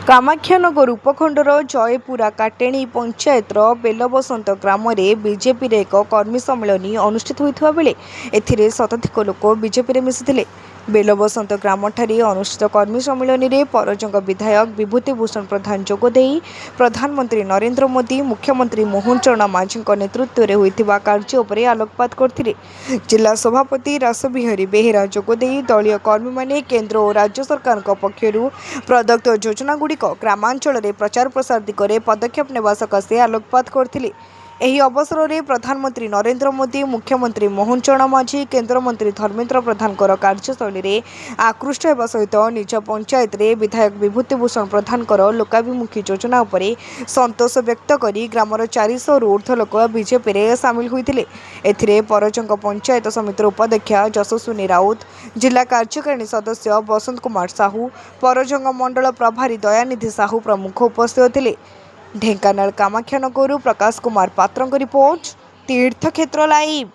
कामाख्यानगर उपखंडर जयपुरा काटेणी पंचायतर बेलबसंत ग्राम में बीजेपी एक कर्मी सम्मेलन अनुष्ठित होता बेले एथिरे शताधिक लोक बीजेपी मिशिले। बेलबसंत ग्राम अनुष्ठित कर्मी सम्मेलन में परजंग विधायक विभूतिभूषण प्रधान जोगदे प्रधानमंत्री नरेंद्र मोदी मुख्यमंत्री मोहन चरण माझी नेतृत्व में होता कार्य उपर आलोकपात करते। जिला सभापति रासबिहारी बेहेरा जोगदे दलीय कर्मी माने केंद्र और राज्य सरकार पक्षर प्रदत्त योजना गुड़िक ग्रामांचल में प्रचार प्रसार दिगरे पदक्षेप नेबा सकाशे आलोकपात करथिले। एही अवसर में प्रधानमंत्री नरेंद्र मोदी मुख्यमंत्री मोहन चरण माझी केंद्र मंत्री धर्मेंद्र प्रधान कार्यशैली में आकृष्ट होगा सहित निज पंचायत रे विधायक विभूतिभूषण प्रधान लोकाभिमुखी योजना उपर संतोष व्यक्त करी ग्रामर 400 रु ऊर्ध्व लोक बीजेपी रे सामिल होते। एथिरे परजंग पंचायत समितिर उपाध्यक्षा यशस्विनी राउत, जिला कार्यकारिणी सदस्य बसंत कुमार साहू, परजंग मंडल प्रभारी दयानिधि साहू प्रमुख उपस्थित थे। ढेंकानाल कामाख्यानगरु प्रकाश कुमार पात्रଙ୍କ रिपोर्ट तीर्थक्षेत्र लाइव।